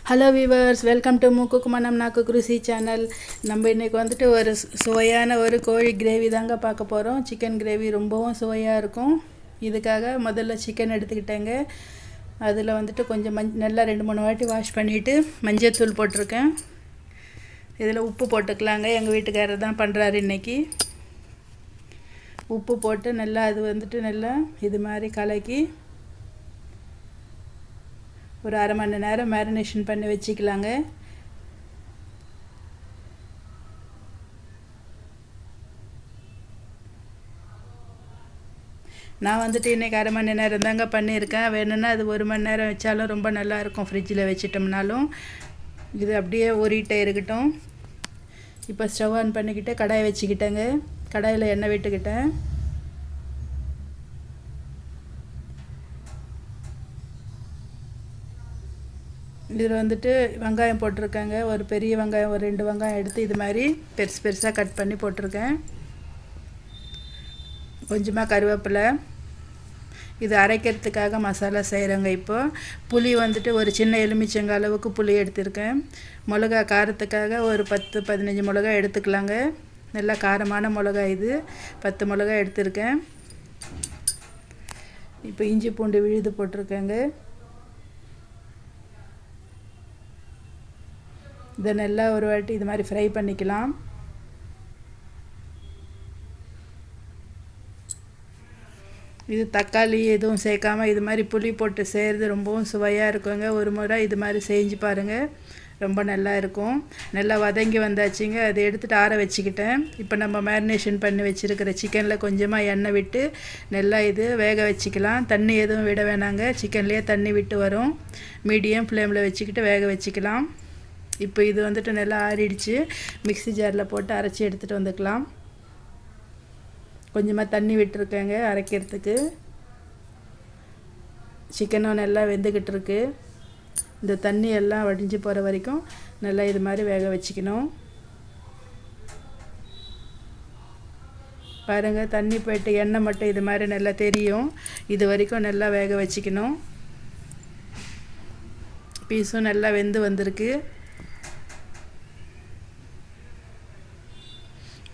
Hello viewers, welcome to மூக்குக்கு மனம் நாக்கு ருசி சேனல். நம்ம இன்றைக்கி வந்துட்டு ஒரு சுவையான ஒரு கோழி கிரேவி தாங்க பார்க்க போகிறோம். சிக்கன் கிரேவி ரொம்பவும் சுவையாக இருக்கும். இதுக்காக முதல்ல சிக்கன் எடுத்துக்கிட்டேங்க. அதில் வந்துட்டு கொஞ்சம் நல்லா 2-3 வாட்டி வாஷ் பண்ணிவிட்டு மஞ்சள்தூள் போட்டிருக்கேன். இதில் உப்பு போட்டுக்கலாங்க. எங்கள் வீட்டுக்காரர் தான் பண்ணுறாரு இன்றைக்கி. உப்பு போட்டு நல்லா அது வந்துட்டு நல்லா இது மாதிரி கலக்கி ஒரு அரை மணி நேரம் மேரினேஷன் பண்ணி வச்சுக்கலாங்க. நான் வந்துட்டு இன்றைக்கி அரை மணி நேரம் தாங்க பண்ணியிருக்கேன். வேணும்னா அது 1 மணி நேரம் வச்சாலும் ரொம்ப நல்லாயிருக்கும். ஃப்ரிட்ஜில் வச்சிட்டோம்னாலும் இது அப்படியே ஊறிட்டே இருக்கட்டும். இப்போ ஸ்டவ் ஆன் பண்ணிக்கிட்டு கடாயை வச்சுக்கிட்டேங்க. கடாயில் எண்ணெய் விட்டுக்கிட்டேன். இதில் வந்துட்டு வெங்காயம் போட்டிருக்கேங்க. ஒரு பெரிய வெங்காயம், ஒரு 2 வெங்காயம் எடுத்து இது மாதிரி பெருசாக கட் பண்ணி போட்டிருக்கேன். கொஞ்சமாக கருவேப்பிலை. இது அரைக்கிறதுக்காக மசாலா செய்கிறேங்க. இப்போது புளி வந்துட்டு ஒரு சின்ன எலுமிச்சங்க அளவுக்கு புளி எடுத்திருக்கேன். மிளகா காரத்துக்காக ஒரு 10-15 மிளகா எடுத்துக்கலாங்க. நல்லா காரமான மிளகா இது. 10 மிளகா எடுத்திருக்கேன். இப்போ இஞ்சி பூண்டு விழுது போட்டிருக்கேங்க. இதை நல்லா ஒரு வாட்டி இது மாதிரி ஃப்ரை பண்ணிக்கலாம். இது தக்காளி எதுவும் சேர்க்காமல் இது மாதிரி புளி போட்டு செய்கிறது ரொம்பவும் சுவையாக இருக்குங்க. ஒரு முறை இது மாதிரி செஞ்சு பாருங்கள், ரொம்ப நல்லா இருக்கும். நல்லா வதங்கி வந்தாச்சுங்க. அதை எடுத்துகிட்டு ஆற வச்சுக்கிட்டேன். இப்போ நம்ம மேரினேஷன் பண்ணி வச்சுருக்கிற சிக்கனில் கொஞ்சமாக எண்ணெய் விட்டு நல்லா இது வேக வச்சுக்கலாம். தண்ணி எதுவும் விட வேணாங்க, சிக்கன்லேயே தண்ணி விட்டு வரும். மீடியம் ஃப்ளேமில் வச்சுக்கிட்டு வேக வச்சுக்கலாம். இப்போ இது வந்துட்டு நல்லா ஆறிடுச்சு. மிக்ஸி ஜாரில் போட்டு அரைச்சி எடுத்துகிட்டு வந்துக்கலாம். கொஞ்சமாக தண்ணி விட்டுருக்கேங்க அரைக்கிறதுக்கு. சிக்கனும் நல்லா வெந்துக்கிட்டு இருக்கு. இந்த தண்ணி எல்லாம் வடிஞ்சு போகிற வரைக்கும் நல்லா இது மாதிரி வேக வச்சுக்கணும். பாருங்கள், தண்ணி போய்ட்டு எண்ணெய் மட்டும் இது மாதிரி நல்லா தெரியும். இது வரைக்கும் நல்லா வேக வச்சுக்கணும். பீஸும் நல்லா வெந்து வந்திருக்கு.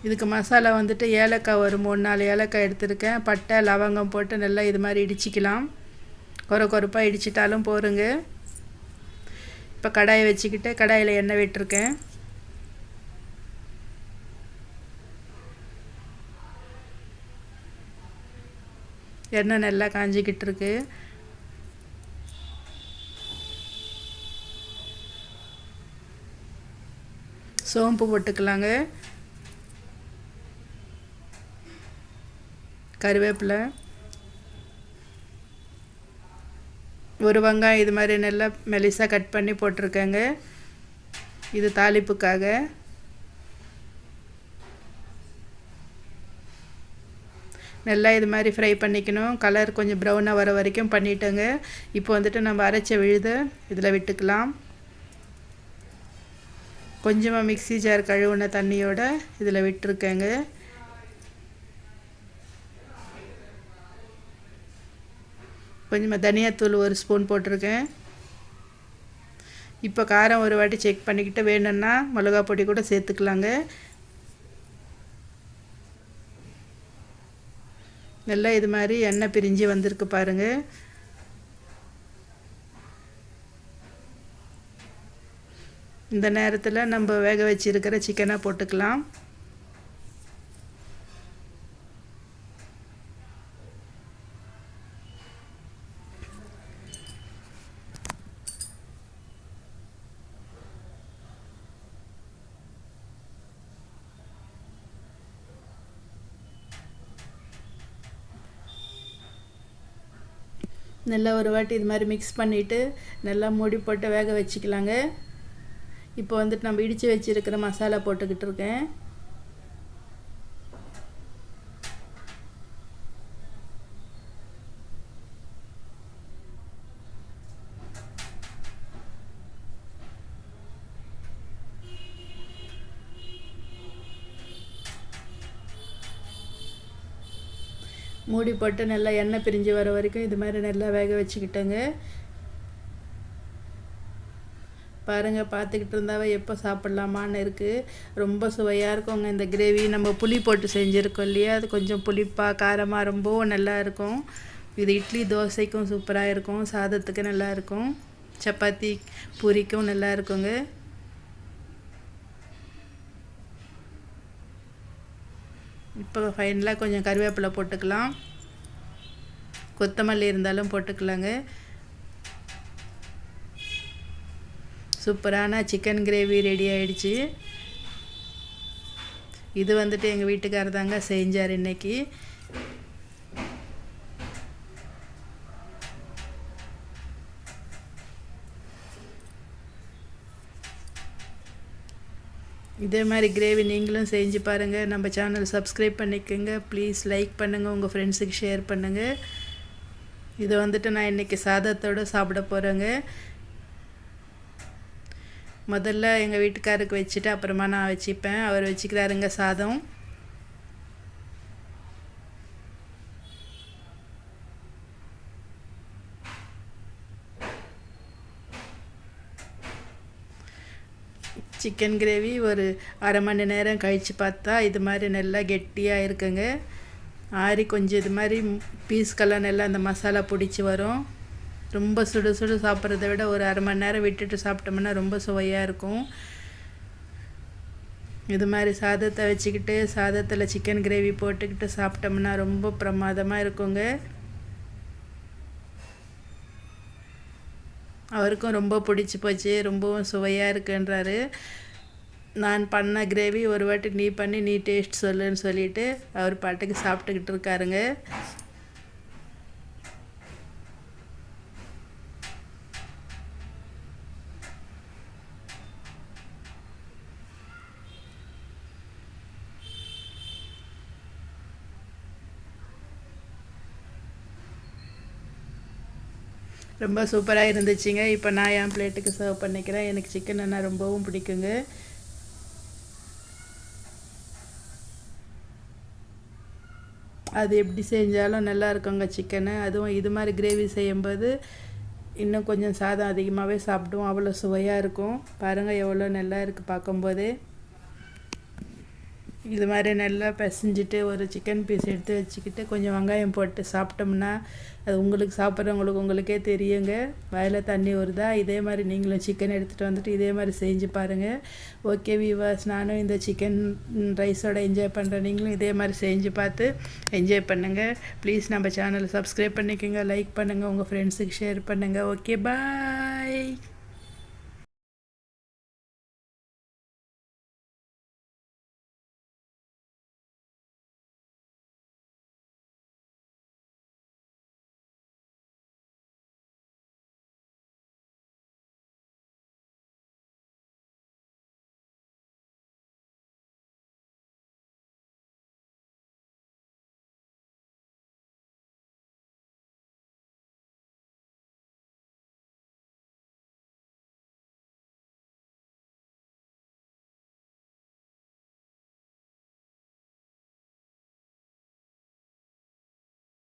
இதுக்கு மசாலா வந்துட்டு ஏலக்காய் ஒரு 3-4 ஏலக்காய் எடுத்துருக்கேன். பட்டை லவங்கம் போட்டு நல்லா இது மாதிரி இடிச்சிக்கலாம். கொரப்பாக இடிச்சிட்டாலும் போருங்க. இப்போ கடாயை வச்சுக்கிட்டு கடாயில் எண்ணெய் விட்டுருக்கேன். எண்ணெய் நல்லா காஞ்சிக்கிட்டு இருக்கு. சோம்பு போட்டுக்கலாங்க. கருவேப்பிலை, ஒரு வெங்காயம் இது மாதிரி நல்லா மெலிசாக கட் பண்ணி போட்டிருக்கேங்க. இது தாளிப்புக்காக. நல்லா இது மாதிரி ஃப்ரை பண்ணிக்கணும். கலர் கொஞ்சம் ப்ரௌனாக வர வரைக்கும் பண்ணிட்டோங்க. இப்போ வந்துட்டு நம்ம அரைச்ச விழுதை இதில் விட்டுக்கலாம். கொஞ்சமாக மிக்ஸி ஜார் கழுவுன தண்ணியோட இதில் விட்டுருக்கேங்க. கொஞ்சமாக தனியாத்தூள் 1 ஸ்பூன் போட்டிருக்கேன். இப்போ காரம் ஒரு வாட்டி செக் பண்ணிக்கிட்டு வேணும்னா மிளகா பொடி கூட சேர்த்துக்கலாங்க. நல்லா இது மாதிரி எண்ணெய் பிரிஞ்சு வந்திருக்கு பாருங்கள். இந்த நேரத்தில் நம்ம வேக வச்சுருக்கிற சிக்கனை போட்டுக்கலாம். நல்லா ஒரு வாட்டி இது மாதிரி மிக்ஸ் பண்ணிவிட்டு நல்லா மூடி போட்டு வேக வச்சுக்கலாங்க. இப்போ வந்துட்டு நம்ம இடித்து வச்சுருக்கிற மசாலா போட்டுக்கிட்டு இருக்கேன். மூடி போட்டு நல்லா எண்ணெய் பிரிஞ்சு வர வரைக்கும் இது மாதிரி நல்லா வேக வச்சுக்கிட்டேங்க. பாருங்கள், பார்த்துக்கிட்டு இருந்தாவே எப்போ சாப்பிட்லாமான்னு இருக்குது. ரொம்ப சுவையாக இருக்குங்க இந்த கிரேவி. நம்ம புளி போட்டு செஞ்சுருக்கோம் இல்லையா, அது கொஞ்சம் புளிப்பாக காரமாக ரொம்பவும் நல்லா இருக்கும். இது இட்லி தோசைக்கும் சூப்பராக இருக்கும், சாதத்துக்கு நல்லா இருக்கும், சப்பாத்தி பூரிக்கும் நல்லா இருக்குங்க. இப்போ ஃபைனலாக கொஞ்சம் கருவேப்பிலை போட்டுக்கலாம், கொத்தமல்லி இருந்தாலும் போட்டுக்கலாங்க. சூப்பரான சிக்கன் கிரேவி ரெடி ஆகிடுச்சு. இது வந்துட்டு எங்கள் வீட்டுக்காரர் தாங்க செஞ்சார் இன்றைக்கி. இதே மாதிரி கிரேவி நீங்களும் செஞ்சு பாருங்கள். நம்ம சேனல் சப்ஸ்கிரைப் பண்ணிக்கோங்க. ப்ளீஸ் லைக் பண்ணுங்கள், உங்கள் ஃப்ரெண்ட்ஸுக்கு ஷேர் பண்ணுங்கள். இதை வந்துட்டு நான் இன்றைக்கி சாதத்தோடு சாப்பிட போகிறேங்க. முதல்ல எங்கள் வீட்டுக்காருக்கு வச்சுட்டு அப்புறமா நான் வச்சுப்பேன். அவர் வச்சுக்கிறாருங்க சாதம். சிக்கன் கிரேவி ஒரு அரை மணி நேரம் கழித்து பார்த்தா இது மாதிரி நல்லா கெட்டியாக இருக்குங்க. ஆறி கொஞ்சம் இது மாதிரி பீஸ்கெல்லாம் நல்லா அந்த மசாலா பிடிச்சி வரும். ரொம்ப சுடு சுடு சாப்பிட்றத விட ஒரு அரை மணி நேரம் விட்டுட்டு சாப்பிட்டோம்னா ரொம்ப சுவையாக இருக்கும். இது மாதிரி சாதத்தை வச்சுக்கிட்டு சாதத்தில் சிக்கன் கிரேவி போட்டுக்கிட்டு சாப்பிட்டோம்னா ரொம்ப பிரமாதமாக இருக்குங்க. அவருக்கும் ரொம்ப பிடிச்சி போச்சு, ரொம்பவும் சுவையாக இருக்குன்றாரு. நான் பண்ண கிரேவி ஒரு வாட்டி நீ பண்ணி நீ டேஸ்ட் சொல்லுன்னு சொல்லிவிட்டு அவர் பாட்டுக்கு சாப்பிட்டுக்கிட்டு இருக்காருங்க. ரொம்ப சூப்பராக இருந்துச்சுங்க. இப்போ நான் என் பிளேட்டுக்கு சர்வ் பண்ணிக்கிறேன். எனக்கு சிக்கன் ரொம்பவும் பிடிக்குங்க. அது எப்படி செஞ்சாலும் நல்லா இருக்குங்க சிக்கனு. அதுவும் இது மாதிரி கிரேவி செய்யும்போது இன்னும் கொஞ்சம் சாதம் அதிகமாகவே சாப்பிடுவோம், அவ்வளோ சுவையாக இருக்கும். பாருங்கள் எவ்வளோ நல்லா இருக்குது பார்க்கும்போதே. இது மாதிரி நல்லா பிசைஞ்சிட்டு ஒரு சிக்கன் பீஸ் எடுத்து வச்சுக்கிட்டு கொஞ்சம் வெங்காயம் போட்டு சாப்பிட்டோம்னா அது உங்களுக்கு சாப்பிட்றவங்களுக்கு உங்களுக்கே தெரியுங்க, வாயில் தண்ணி வருதா. இதே மாதிரி நீங்களும் சிக்கன் எடுத்துகிட்டு வந்துட்டு இதே மாதிரி செஞ்சு பாருங்கள். ஓகே வியூவர்ஸ், நானும் இந்த சிக்கன் ரைஸோட என்ஜாய் பண்ணுறேன். நீங்களும் இதே மாதிரி செஞ்சு பார்த்து என்ஜாய் பண்ணுங்கள். ப்ளீஸ் நம்ம சேனலை சப்ஸ்கிரைப் பண்ணிக்கோங்க, லைக் பண்ணுங்கள், உங்கள் ஃப்ரெண்ட்ஸுக்கு ஷேர் பண்ணுங்கள். Okay bye.